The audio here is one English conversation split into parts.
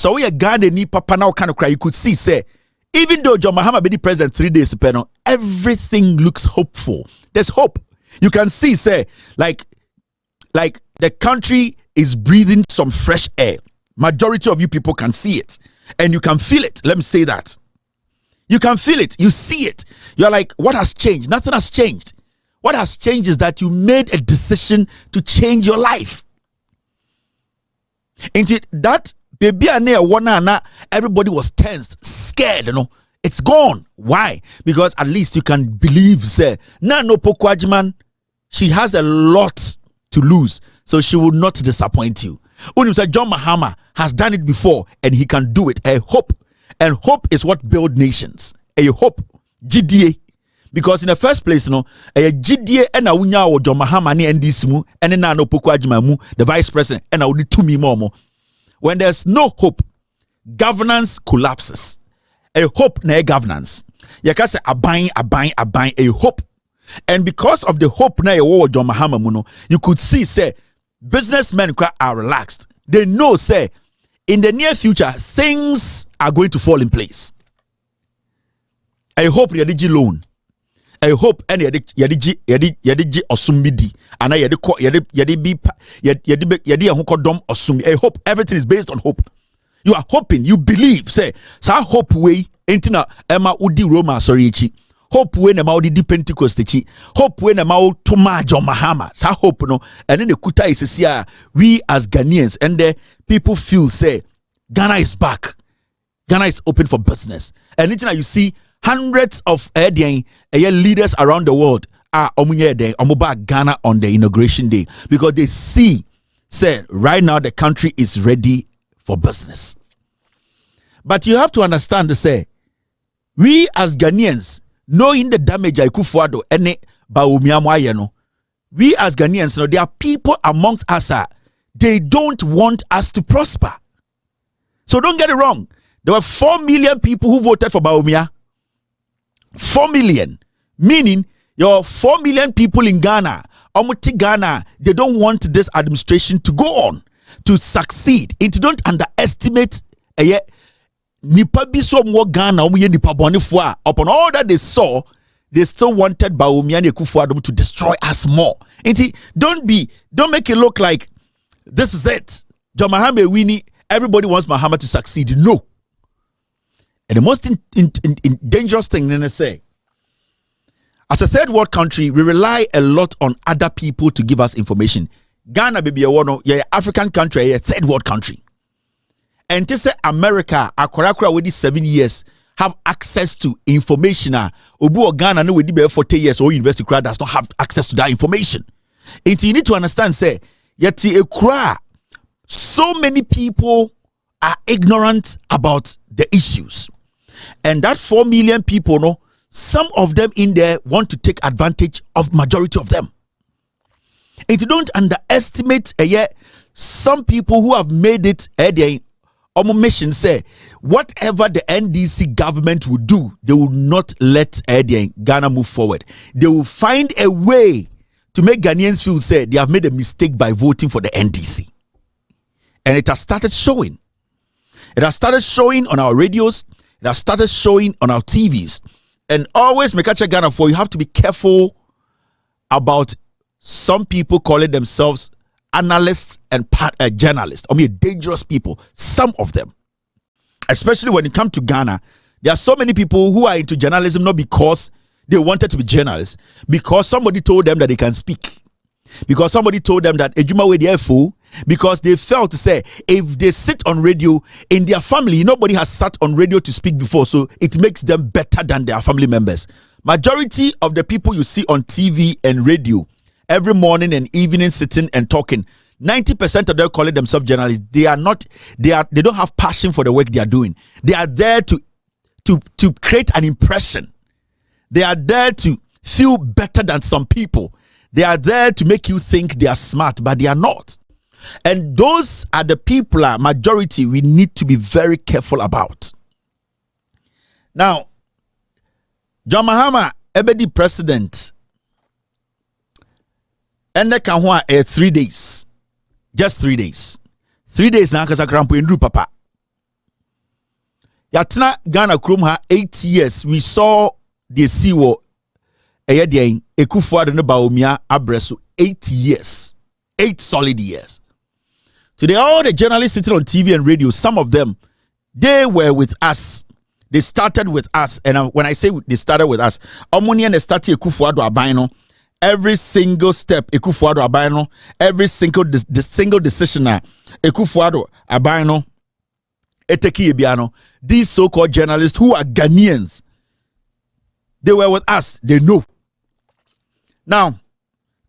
So we are Ghana ni papa now kind of cry. You could see, say, even though John Mahama be the president 3 days, everything looks hopeful. There's hope. You can see, say, like the country is breathing some fresh air. Majority of you people can see it. And you can feel it. Let me say that. You can feel it. You see it. You're like, what has changed? Nothing has changed. What has changed is that you made a decision to change your life. Into that baby everybody was tensed, scared, It's gone. Why? Because at least you can believe, say, no Pokwajiman, she has a lot to lose, so she will not disappoint you. John Mahama has done it before and he can do it. A hope. And hope is what builds nations. A hope. GDA. Because in the first place, a GDA and a unya or John Mahama ni NDC mu and then no Pokwajiman mu, the vice president, and I would to me more. When there's no hope, governance collapses. A hope na governance. You can say a buying, a hope. And because of the hope na John Mahama muno, you could see, say, businessmen are relaxed. They know, say, in the near future, things are going to fall in place. I hope yadiji loan. I hope any yadiji osumbidi. And I I hope everything is based on hope. You are hoping, you believe, say, so I hope way intina Emma Udi Roma sorry. Hope when a Maudi di Pentecost, hope when a Mao Toma John Mahama. So hope no, and then the Kuta is here. We as Ghanaians and the people feel say Ghana is back. Ghana is open for business. And anything you see hundreds of leaders around the world are omuba Ghana on the inauguration day because they see say right now the country is ready for business. But you have to understand to say we as Ghanaians, knowing the damage Ikufuado ene Baumiamwa we as Ghanaians, there are people amongst us they don't want us to prosper. So don't get it wrong. There were 4 million people who voted for Baumia. 4 million. Meaning your 4 million people in Ghana, Omuti Ghana, they don't want this administration to go on, to succeed. It don't underestimate nipa biso mo Ghana nipa bonifua. Upon all that they saw, they still wanted Baumia and Ekufuadom to destroy us more. Don't make it look like this is it. John Mahama Winnie, everybody wants Mahama to succeed. No. And the most dangerous thing, then I say, as a third world country, we rely a lot on other people to give us information. Ghana, baby, African country, a third world country. And to say America, Akorakura with these 7 years, have access to information. Obu or Ghana, no, we did 40 years, or university crowd does not have access to that information. And you need to understand, say, yet a cry. So many people are ignorant about the issues. And that 4 million people, some of them in there want to take advantage of majority of them. And you don't underestimate some people who have made it mission say whatever the NDC government will do, they will not let Ghana move forward. They will find a way to make Ghanaians feel say they have made a mistake by voting for the NDC. And it has started showing. It has started showing on our radios. It has started showing on our TVs. And always make a check Ghana for you have to be careful about some people calling themselves analysts and journalists. Dangerous people. Some of them. Especially when it comes to Ghana, there are so many people who are into journalism not because they wanted to be journalists, because somebody told them that they can speak. Because somebody told them that Ejuma we the fool. Because they felt to say if they sit on radio in their family, nobody has sat on radio to speak before, so it makes them better than their family members. Majority of the people you see on TV and radio every morning and evening sitting and talking, 90% of them calling themselves journalists. They don't have passion for the work they are doing. They are there to create an impression. They are there to feel better than some people. They are there to make you think they are smart, but they are not. And those are the people, majority, we need to be very careful about. Now, John Mahama, Ebedi president, and the Kanwa 3 days. Just 3 days. 3 days now, because I can't put in papa. Yatna Ghana Krum ha 8 years. We saw the Siwo Eyedian Ekufuado ne Baumia Abreso 8 years. 8 solid years. Today, all the journalists sitting on TV and radio, some of them, they were with us. They started with us. And when I say they started with us, Omoni and started Ekufuado Abino. Every single step, Ekufuado Abino. Every single decision, Ekufuado Abino. Eteki Ebiano. These so-called journalists who are Ghanaians, they were with us. They know. Now,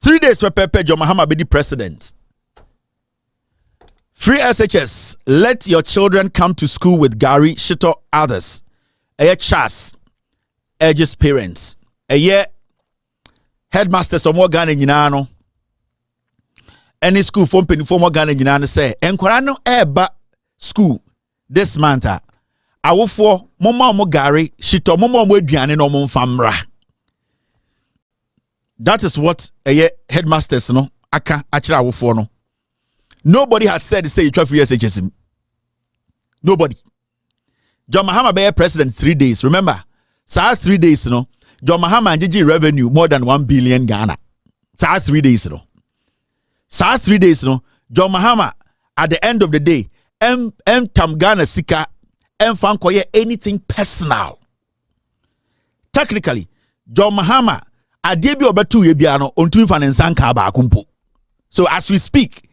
3 days for Pepe John Mahama be the president. Free SHS. Let your children come to school with Gary, Shito, others. A chas. Edges parents. A year headmasters of more Ghana Yinano. Any school from Penny Ghana Yinano say, Enquano eba school this month. I will for Momo Gary, Shito, Momo Wedrian no Mon Famra. That is what a year headmasters no. Aka Achira will for no. Nobody has said say you try free SHS. Nobody. John Mahama be president 3 days. Remember, sa 3 days, no. John Mahama and GG revenue more than 1 billion Ghana. Sa 3 days, no. Sa 3 days, no. John Mahama at the end of the day, tam Ghana sika, fan koye anything personal. Technically, John Mahama adebi obetu ye bia no ontu fan nsanka ba akumpo. So as we speak,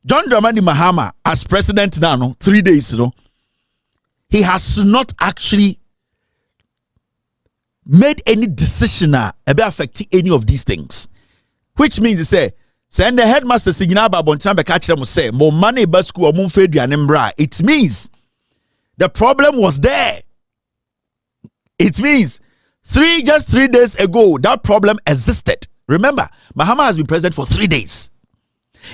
John Dramani Mahama as president now, no, 3 days, no, he has not actually made any decision about affecting any of these things. Which means to say, send the headmaster signal about Bontambe catch them say, more money basku or Mumfedi and Embra. It means the problem was there. It means just 3 days ago, that problem existed. Remember, Mahama has been president for 3 days.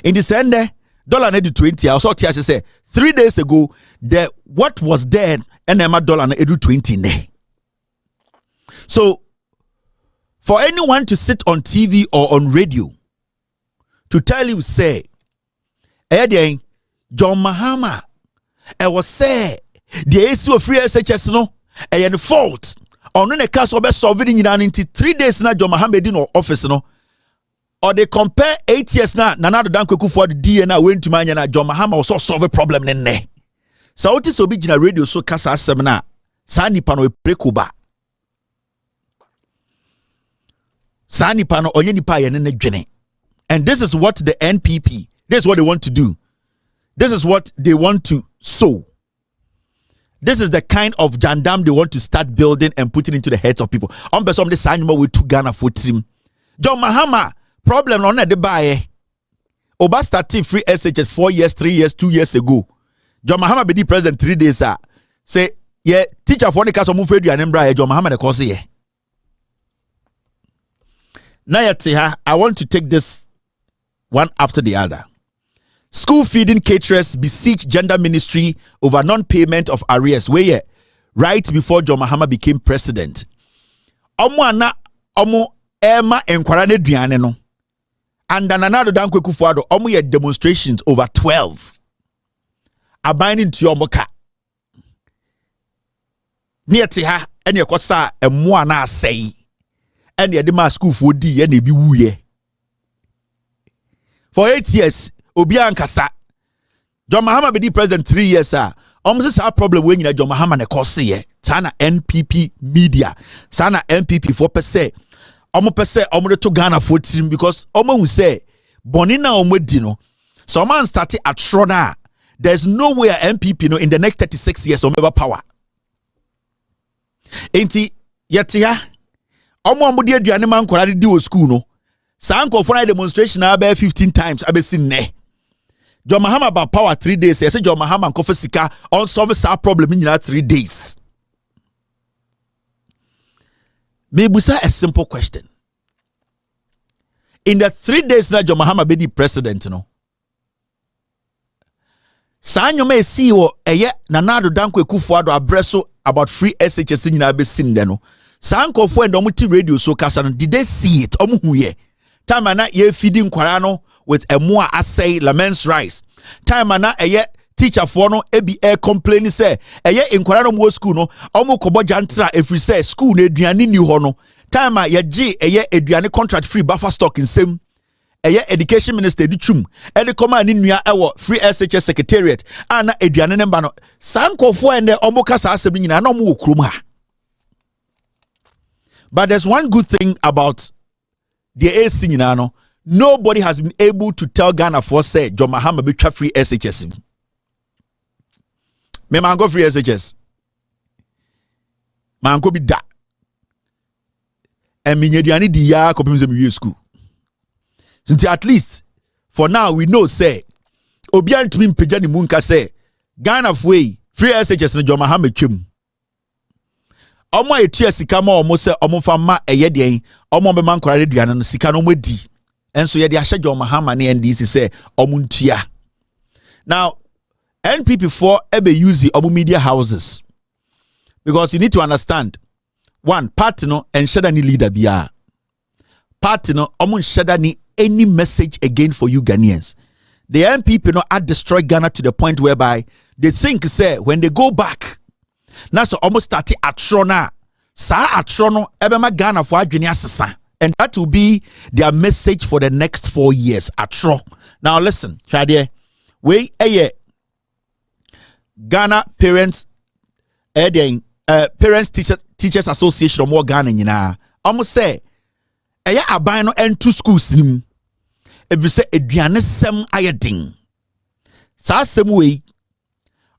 In the Sunday, dollar needed 20. I also say 3 days ago, what was there and dollar needed 20. So, for anyone to sit on TV or on radio to tell you, say, John Mahama, I was say the issue of free SHS no, and fault on the case of solving in 3 days now. John Mahama did no office no. Or they compare 8 years now, Nanado Danko for the DNA went to Mania, John Mahama also solve a problem in there. So what is original radio so Casa Semina, Sani Pano Prekuba. Sani Pano Oyeni Pay and Jenny. And this is what the NPP, this is what they want to do. This is what they want to sow. This is the kind of jandam they want to start building and putting into the heads of people. On the some the Sanima with 2 Ghana for team. John Mahama. Problem on the buy. Oba started free SHS 4 years, 3 years, 2 years ago. John Mahama be the president 3 days. Say, yeah, teacher for the case of Mufedi and Embra, John Mahama the cause here. Now, I want to take this one after the other. School feeding caterers beseech gender ministry over non-payment of arrears. Where right before John Mahama became president. Omo Emma enquirane duane no. And another Danko Kufuado, omu demonstrations over 12. Abiding to your moka. Near Tiha, and your kosa, and moana say, and the Adema school for D and be wooye. For 8 years, Obian Kasa. John Mahama be the president 3 years, sir. Almost a problem when you John Mahama ne kosi, Sana NPP media, Sana NPP 4%. Omo pese omo to Ghana for team because omo will say bonina omo dino. So man started at Shrona. There's no way MPP no in the next 36 years omo power. Enti yetia omo di aduane man kwara di o school no. Sanko for demonstration about 15 times abesin ne. John Mahama about power 3 days. Say John Mahama nkofa sika on solve sa problem in 3 days. Maybe a simple question. In the 3 days that John Mahama be the president, no. Sanyo may see o eye nanado danko ekufuado abreso about free SHS in abesin de no. Sanko fo endo muti radio so kasa no. Did they see it? Omu huye. Time na ye feeding kwara no with a more assay laments rice. Time na eye teacher for no ebi complain say eye enkwara no mo school no omo kobo jantra every say school na aduane ni ho no time a ye gi eye aduane contract free buffer stock in same eye education minister di twum e de koma ni nua ewo free SHS secretariat ana aduane ne ba no sankofo ende omo kasa asem nyina na omo wo krom ha. But there's one good thing about the AC nyina no, nobody has been able to tell Ghana for say John Mahama be twa free SHS. Me man go free SHS. Man go be da. And me nyediani di ya ko pemse me school. Since at least for now we know say obi antumi mpagya ni munka say Ghana way free SHS no John Mahama twem. Omo etua sika ma omo se omo fa ma eye den omo be man kwara duane no sika no modi enso ye de ahye John Mahama ne NDC say omo ntua. Now NPP for ebe use omo media houses because you need to understand one party no enshada ni leader bia party no omo enshada ni any message again for you Ghanaians. The NPP no had destroyed Ghana to the point whereby they think say when they go back now so almost started atro na sa atro no ebema Ghana for adwene asesa, and that will be their message for the next 4 years. Atro. Now listen, Chadie, we Ghana Parents Parents Teachers Association of more Ghana nyina almost say eya aban no ento schools nim every say aduane sem ayedin sa asem we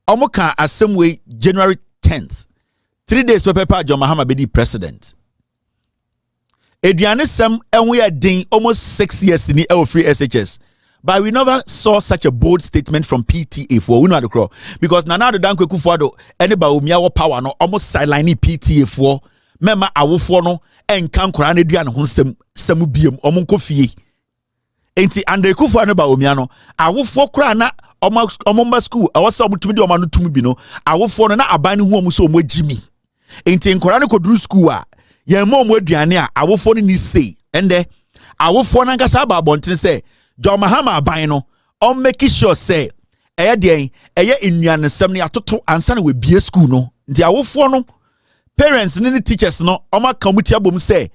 omoka asem we January 10th 3 days Papa John Mahama be the president. Aduane sem enwe adin almost 6 years in the free SHS, but we never saw such a bold statement from PTA for we know the crow because Nana the Danko Kufuado anybody umia wo power no almost sideline PTA for mema awofo no enkan kora na aduane ho sem biem omonko fie enti ande Kufuado ba umia no awofo kora na omomba school awasa omutumi de omanu tumi bi no awofo no na aban hu omu so omo agimi enti nkora ne koduru school a ye ma omo aduane a awofo no ni sei ende awofo na ngasa ba bonten say John Mahama aban no on make sure say eye den eye ennuane sem ne atoto ansa na we bie school no nti awofo no parents ni teachers no oma kamuti abom say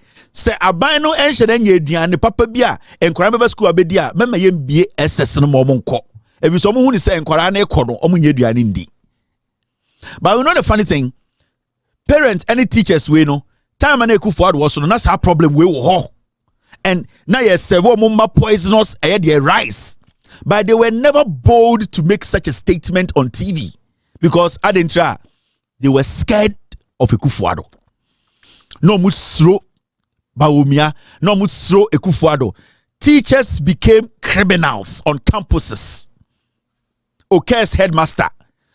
aban no enhye na nya aduane papa bi a nkora beba school abedi a mema yem bie SS no mo nko every so who say nkwara na ekono omunye aduane ndi. But you know the funny thing, parents any teachers we no time na Ekufuado was so that's our problem we ho, and now yes several mumma poisonous their rice, but they were never bold to make such a statement on TV because adentra they were scared of Ekufuado. No musro Bawumia, no musro Ekufuado. Teachers became criminals on campuses. Otchere's headmaster,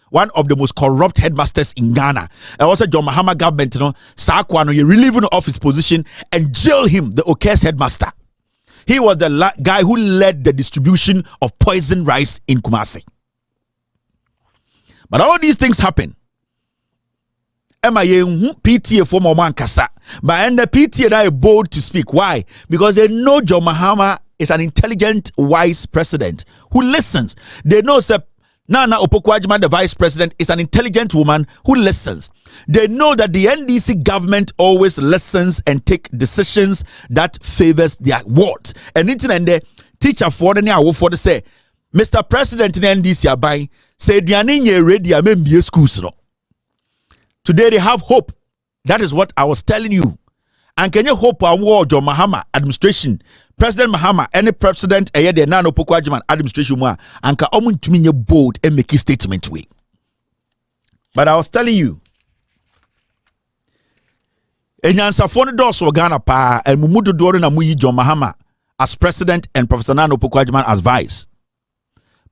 one of the most corrupt headmasters in Ghana, and also John Mahama government, you know, Sakwano, you relieve him of his position and jail him, the Otchere's headmaster. He was the guy who led the distribution of poison rice in Kumasi. But all these things happen. PTA for Moman Kasa, but and the PTA are bold to speak. Why? Because they know John Mahama is an intelligent, wise president who listens. They know Nana Opoku-Agyeman, the vice president, is an intelligent woman who listens. They know that the NDC government always listens and take decisions that favors their ward. And it's in the teacher for the say, Mr. President in NDC abai say duane ready amembie schools no. Today they have hope. That is what I was telling you. And can you hope on John Mahama administration, President Mahama, any president a year the Nana Opoku-Agyeman administration and can omun to me bold and make a statement way. But I was telling you, enyansa phone doors for Ghana pa and mumudu dore na muyi John Mahama as president and Professor Nana Opoku-Agyeman as vice.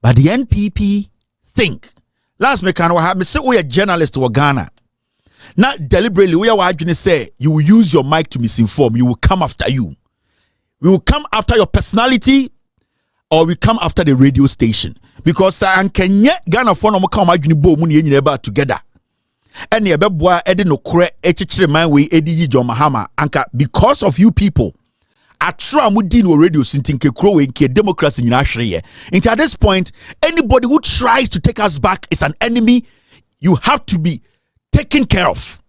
But the NPP think last me can have me say we a journalist to Ghana. Not deliberately, we are going to say you will use your mic to misinform. You will come after you. We will come after your personality, or we come after the radio station. Because I can yet Ghana phone no come together. And the beboa edi no kure echechire man we edi John Mahama anka because of you people. Atra mudi no radio sintinke kro nke democracy nyina hweye. Into at this point, anybody who tries to take us back is an enemy you have to be taken care of.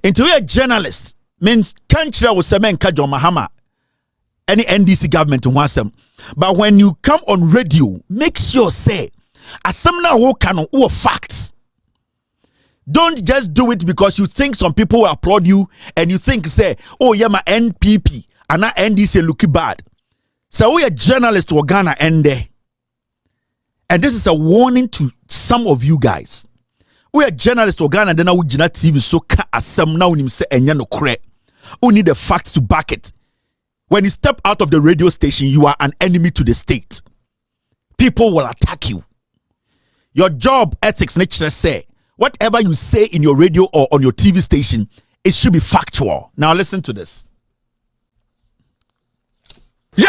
Into a journalist means country was semen ka John Mahama any NDC government wants them. But when you come on radio, make sure say as some now who can who facts. Don't just do it because you think some people will applaud you and you think say, oh yeah, my NPP and not NDC looking bad. So we are journalists to Ghana and there. And this is a warning to some of you guys. We are journalists to Ghana and then I would not TV so ka asem now him say enya no kre. We need the facts to back it. When you step out of the radio station, you are an enemy to the state. People will attack you. Your job ethics nature say whatever you say in your radio or on your TV station, it should be factual. Now listen to this. On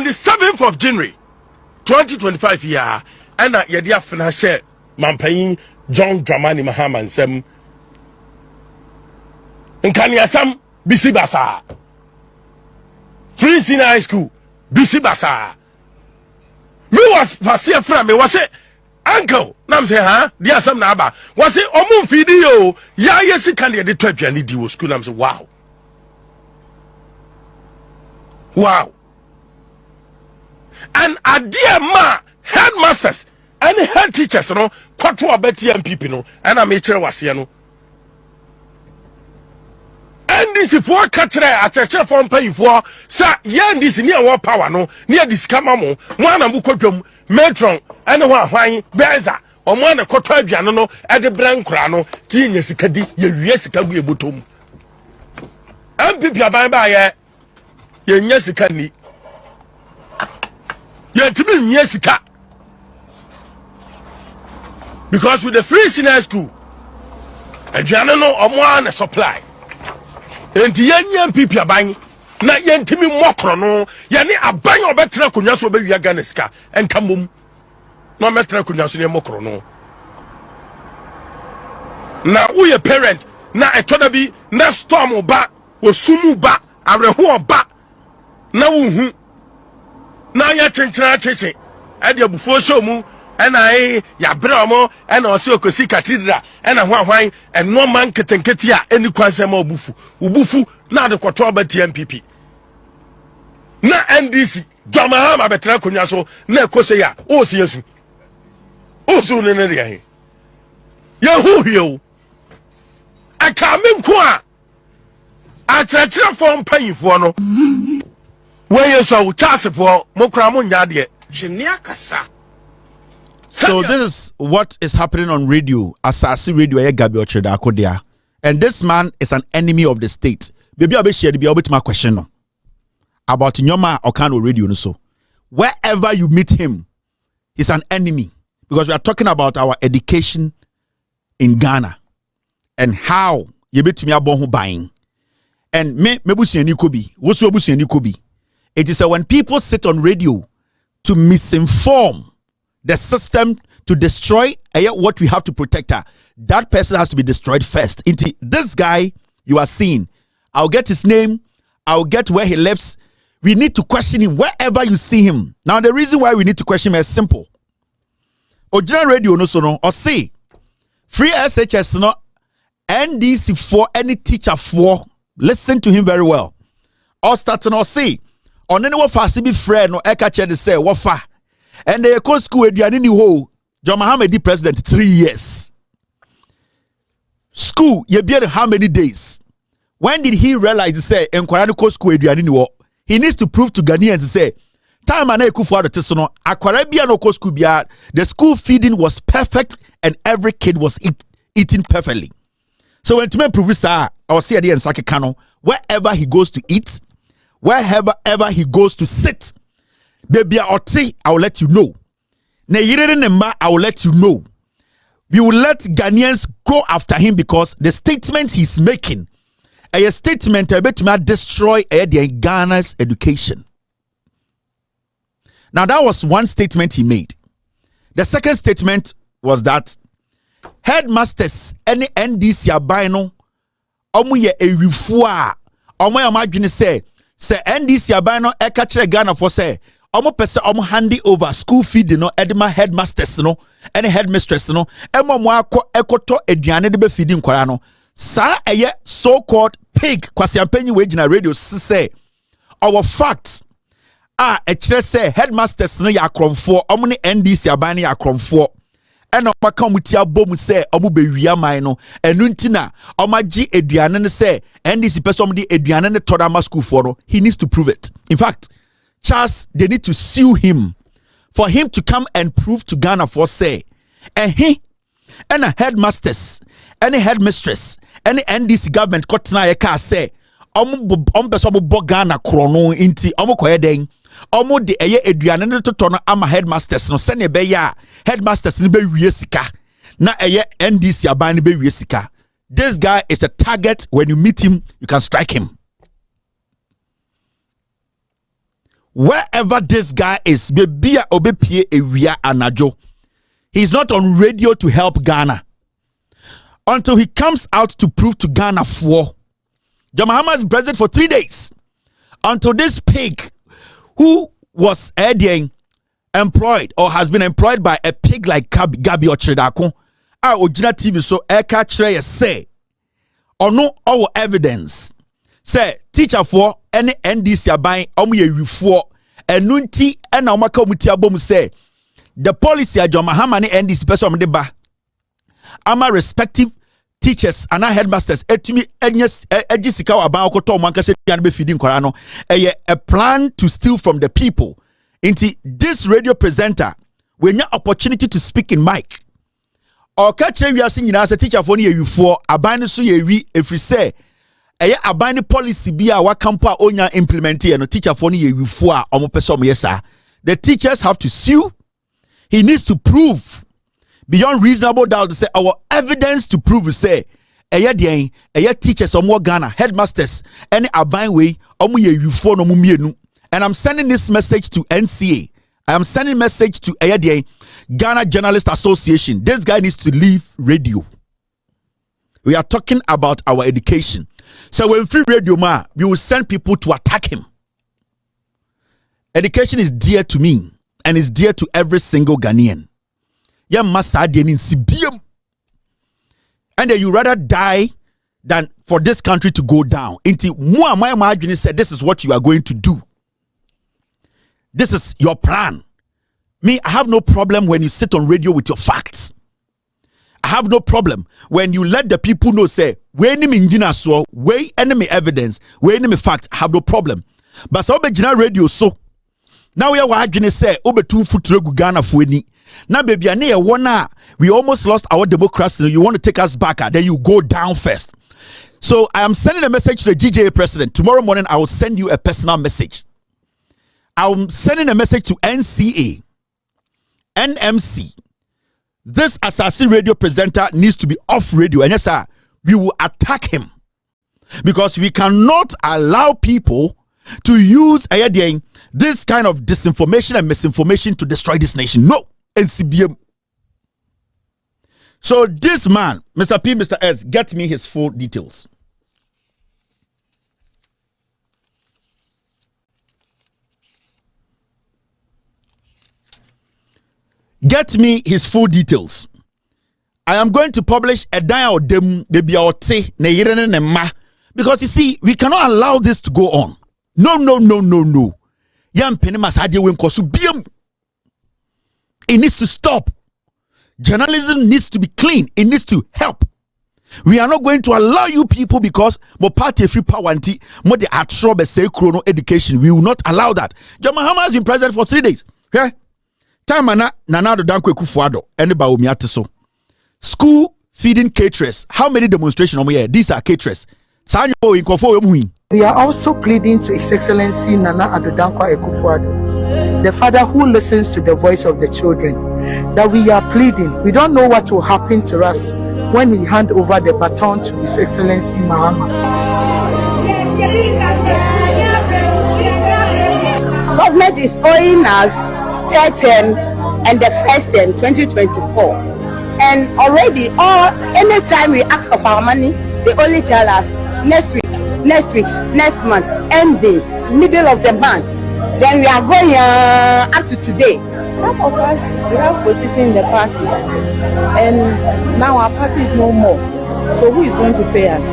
the 7th of January 2025 year, and Yadia Financial Mampain John Dramani Mahama and Sem Nkaniasam Bisibasa Free Senior High School Bisibasa. Me was Fasia from me was it uncle nam say huh dear some naba was it omun video ya yes can the 12 and the school nam say wow and a dear ma headmasters and head teachers no kwatu abeti MPP no and am chere wase no and this for catcher a church for pay for sa yan this near war power no near this camamo one am kodwam metron and hwan benza o mo na koto aduane no e de brankura no ti nya sikadi ye wie sikagu e botom MPP aban ba ye nya sikani ye timi nya sika because with the free senior school aduane no o mo na supply enti yenya MPP aban na yentimi mokro no ye ne aban obetra konwa so obewia Ghana sika enkamom no metra konwa so ne mokro no na uye parent na etoda bi na storm ba osumu ba areho ba na wuhu na ya chenchera cheche ade abufo show mu ena ya bra mo ena o se okosi cathedral ena hwan eno man ketenketi a eni kwansem obufu ubufu na de kwoto ba TMPP na NDC Jamahama betra konwa so na ekose ya o se yesu o so ne ne ya hu hiyo akamen ko a chachira fo mpanyifo no we yesu chase fo mokra mo nya de hwenia kasa. So this is what is happening on radio. Asasi radio Gabby Otchere Darko there. And this man is an enemy of the state. Baby I'll be shared be able to my question no. About Nyoma Okano radio no so. Wherever you meet him, he's an enemy. Because we are talking about our education in Ghana and how you bet me abon buying. And me busiani kobi. Wosu busiani kobi. It is when people sit on radio to misinform the system to destroy what we have to protect her. That person has to be destroyed first. Into this guy you are seeing, I'll get his name, I'll get where he lives. We need to question him wherever you see him. Now the reason why we need to question him is simple. Otchere radio no so no or say free SHS no NDC for any teacher for listen to him very well. Or starting or say on anyone fast be friend no eka say wafa. And they go school eduane ni ho John Mahama di president 3 years. School you be how many days? When did he realize to say enkwara no school eduane ni ho? He needs to prove to Ghanaians to say time and ekufu ado teso no akwara bia no school bia the school feeding was perfect and every kid was eating perfectly. So when to me prove sir I will see at the end sake kano wherever he goes to eat, wherever he goes to sit, baby Otchere, I will let you know. I will let you know. We will let Ghanaians go after him because the statements he's making, a statement about to destroy Ghana's education. Now that was one statement he made. The second statement was that headmasters any NDC abino omo ye ewifo a omo ya madwene say NDC aban no e ka kire Ghana for say omo pese omo hand over school feed no edema headmasters no any headmistress no emo mo ekoto aduane de be feed nkwara no sa eye so called pig kwasiampanyi we gina radio say our facts a kire say headmasters no ya kromfo omo ne NDC aban ya kromfo ena maka mutia bom say omo be wiaman no enu ntina omagi aduane ne say NDC person de aduane ne todama school for no he needs to prove it. In fact, Charles, they need to sue him for him to come and prove to Ghana for say he and a headmasters any headmistress any NDC government kotna yeka say person bo Ghana krono inti koye den de eye aduane ne toto no ama headmasters no sene be ya headmasters ne be wie sika na eye NDC aban ne be wie sika. This guy is a target. When you meet him you can strike him wherever this guy is. Be obepie ewia anajo. He's not on radio to help Ghana until he comes out to prove to Ghana for John Mahama is president for 3 days until this pig who was employed or has been employed by a pig like Gabby Otchere Darko Ojina TV so eka kire say or no our evidence say teacher for any NDC aban omo ye wifo enunti ena omaka omuti abom say the policy a John Mahama ne NDC person de ba ama respective teachers and headmasters etumi egisika aban okoto omanka se pian be feeding kwara no a plan to steal from the people. Inti this radio presenter when your opportunity to speak in mic or catch we are singing as a teacher for you for aban so ye wi efri say aban policy bi a wakampo onya implement here no teacher for you for omo person yesa. The teachers have to sue. He needs to prove beyond reasonable doubt to say our evidence to prove say teachers omo Ghana headmasters any aban way omo ye for no mumienu. And I'm sending this message to NCA. I am sending message to Ghana Journalist Association. This guy needs to leave radio. We are talking about our education. So when free radio ma, we will send people to attack him. Education is dear to me and is dear to every single Ghanaian. And then you rather die than for this country to go down. Inti said this is what you are going to do. This is your plan. Me, I have no problem when you sit on radio with your facts. I have no problem when you let the people know, say, we enemy engineer so, we enemy evidence, we enemy fact, I have no problem. But so be radio so. Now we are watching say, obe 2 foot regu Ghana fueni. Now baby, we almost lost our democracy. You want to take us back, then you go down first. So I am sending a message to the GJA president. Tomorrow morning, I will send you a personal message. I'm sending a message to NCA, NMC. This assassin radio presenter needs to be off radio. And yes, sir, we will attack him. Because we cannot allow people to use this kind of disinformation and misinformation to destroy this nation. No, NCBM. So this man, Mr. P, Mr. S, get me his full details. Get me his full details. I am going to publish a dial dem because you see, we cannot allow this to go on. No. It needs to stop. Journalism needs to be clean. It needs to help. We are not going to allow you people because more party free power anti more the atrobe say chrono education. We will not allow that. John Mahama has been president for 3 days. Okay? Time na Danko Ekufuado anybody will me so. School feeding caterers. How many demonstrations are here? These are caterers. We are also pleading to His Excellency Nana Addo Ekufuado, the father who listens to the voice of the children, that we are pleading. We don't know what will happen to us when we hand over the baton to His Excellency Mahama. Government is owing us third term and the first term 2024, and already anytime we ask of our money, they only tell us next week, next month, ending middle of the month. Then we are going up to today. Some of us, we have position in the party, and now our party is no more. So who is going to pay us?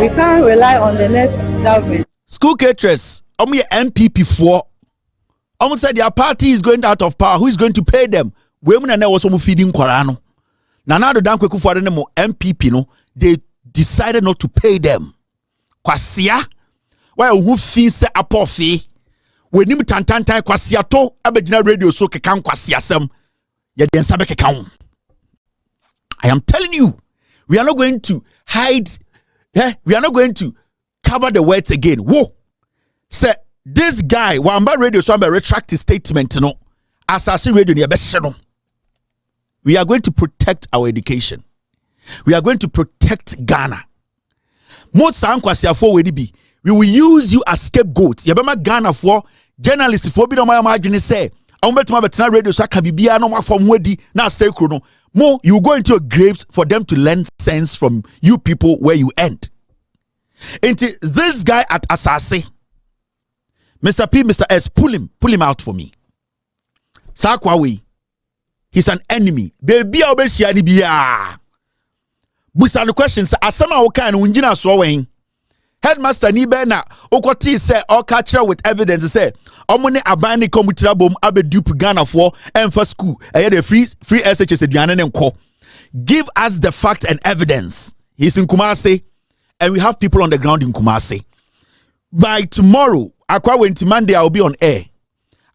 We can't rely on the next government. School caterers, MPP for. Almost said their party is going out of power. Who is going to pay them? Women and there was some feeding Korano. Now the Danko for them MPP, no, they decided not to pay them. Kwasia, why who fees a apofi? When you tantantai kwasia to abegina radio so kekan kwasia sem. Ya den sabe kekan. I am telling you, we are not going to hide. We are not going to cover the words again. Whoa, say. This guy, Wamba Radio, so I'm a retract his statement, no. Assassin Radio, no. We are going to protect our education. We are going to protect Ghana. Most we will use you as scapegoat. Yabama Ghana for journalists for be no my imagine say. I'm bet my radio so can be no from wedi na say chrono. More you go into your graves for them to learn sense from you people where you end. Into this guy at Asase. Mr. P, Mr. S, pull him out for me. Sakwawe, he's an enemy. Baby, I'll be sharing biya. Busa the questions. Asama okan unjina swawing. Headmaster ni bena okoti say Otchere with evidence say omone abani komutira bom abe dupe Ghana for for school. The free SHS eduane nko. Give us the fact and evidence. He's in Kumasi, and we have people on the ground in Kumasi. By tomorrow, Monday, I'll be on air.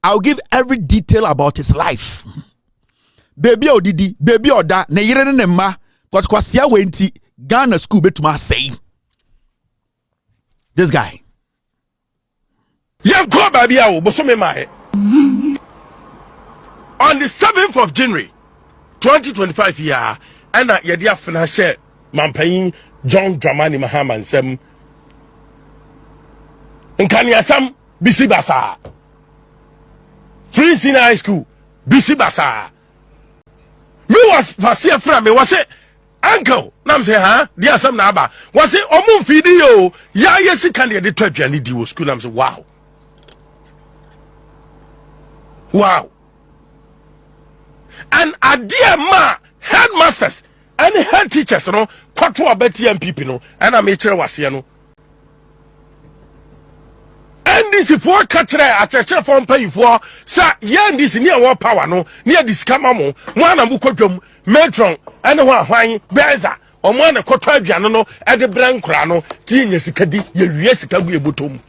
I'll give every detail about his life. Baby or didi, baby or da, ne yere ne ma, but kwasia wenti Ghana school betuma say. This guy. On the 7th of January 2025 year, and Yadia Financial Mampain John Dramani Mahama Sem Nkaniasam Bisi Basa Free Senior High School Bisi Basa. Me was Fasia from me was it uncle nam say huh dear some naba was it omun video ya yesi kan de to aduane di wo school nam say wow and adia ma headmasters and head teachers no kwato abeti MPP no and am chere wase no and this for katre acheche for mpayifo sa yan this near war power no near this kamamo one am kodwam metron and one hwan beza o mo na kwato aduane no e de brankra no tinye sikadi ye wie sikagu ebotom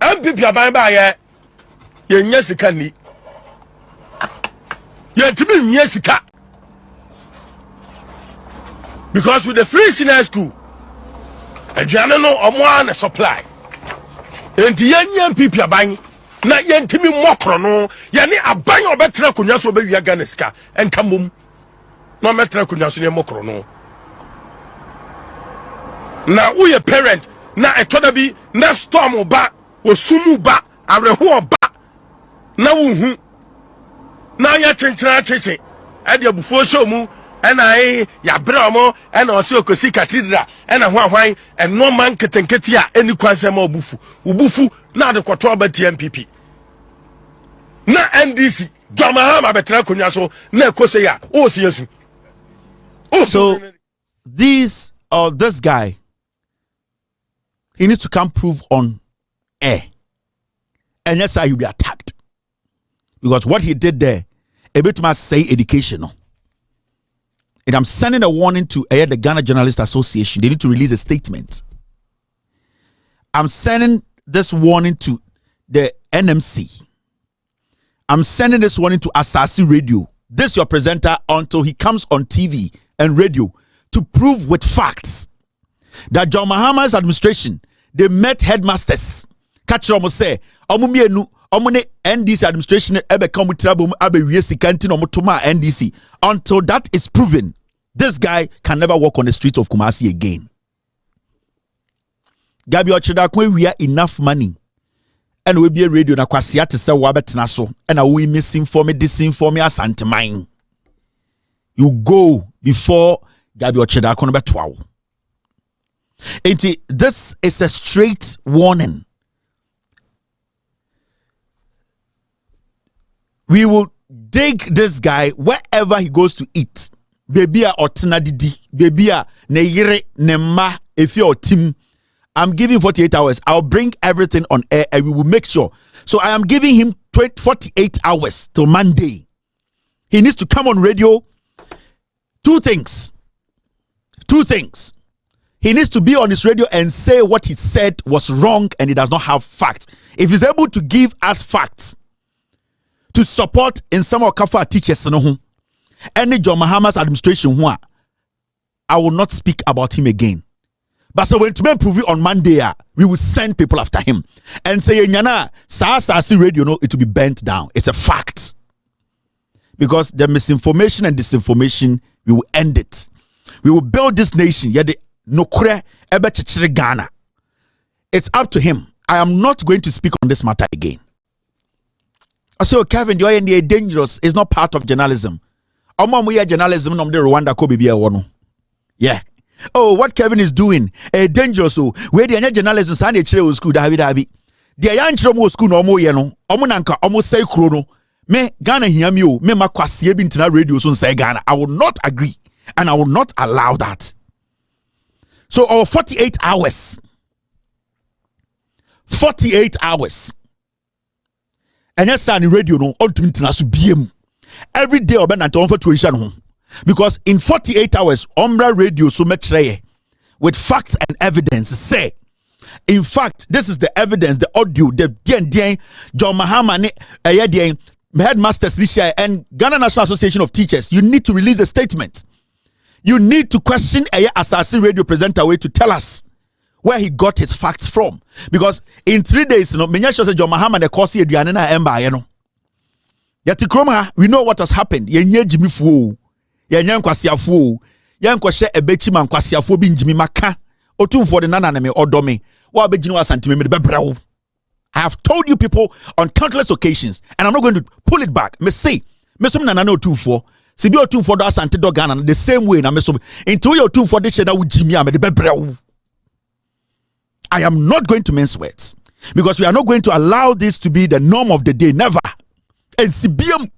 MPP aban ba ye nya sikani ye timi nya sika because with the free senior school aduane no o mo na supply enti yenya MPP aban na yentimi mokro no ye ne aban obetra konwa so obewia Ghana sika enkamom no metra konwa so ne mokro no na uye parent na etoda bi na storm ba osumu ba areho ba na wuhu na ya chenchera cheche ade abufo show mu ena ya bramo ena osi okosi cathedral ena hwan eno man ketenketi a eni kwansem obufu na de kwoto abati MPP na NDC Jamahama betra konwa so na ekose ya o si yesu so this guy, he needs to come prove on air, and yes, he will be attacked because what he did there a bit must say educational. And I'm sending a warning to the Ghana Journalists Association. They need to release a statement. I'm sending this warning to the NMC. I'm sending this warning to Asasi Radio. This your presenter until he comes on TV and radio to prove with facts that John Mahama's administration, they met headmasters. Catch them say, omune NDC administration ebe come trouble abe wiesi kanti no mutuma NDC. Until that is proven, this guy can never walk on the streets of Kumasi again. Gabby Otchere we are enough money, and we be a radio na kwasia te se wabetena so, and we misinform disinform asante mine. You go before Gabby Otchere no betwa. This is a straight warning. We will dig this guy wherever he goes to eat. Baby a otina didi, baby a ne yere ne ma if your team. I'm giving 48 hours. I'll bring everything on air and we will make sure. So I am giving him 48 hours till Monday. He needs to come on radio. Two things. He needs to be on his radio and say what he said was wrong and he does not have facts. If he's able to give us facts to support in some of Kafa teachers, any John Mahama's administration, I will not speak about him again. But so when to prove it on Monday, we will send people after him and say, Nyana, Sasi radio, no, it will be bent down. It's a fact. Because the misinformation and disinformation, we will end it. We will build this nation. Ghana. It's up to him. I am not going to speak on this matter again. I say, Kevin, you are dangerous. It's not part of journalism. Journalism, Rwanda, yeah. Oh, what Kevin is doing, dangerous. So, where the journalism, Sunday Chere school, David. The young Chromo school, no more, Omonanka, almost say chrono. Me, Ghana, hear me, me, Makwasi, Bintina radio, so say Ghana. I will not agree, and I will not allow that. So, our 48 hours. 48 hours. And yes, on the radio, no, ultimately, BM. Every day, I'll be at home for tuition. Because in 48 hours, Ombra Radio so much with facts and evidence say, in fact, this is the evidence, the audio, the John Mahama, headmasters this year, and Ghana National Association of Teachers. You need to release a statement. You need to question Assassin Radio presenter way to tell us where he got his facts from. Because in 3 days, John Mahama the course here, we know what has happened. Yankwasiafo yankɔhye ebechi man kwasiafo bi njimi maka otumfo de nana me odome wa beginu asantime me bebrɛwo. I have told you people on countless occasions and I'm not going to pull it back. Me say me som nana na otumfo se bi otumfo do asante do Ghana the same way na me som into your otumfo de hye na wujimi a me de bebrɛwo. I am not going to mince words because we are not going to allow this to be the norm of the day. Never. And CBM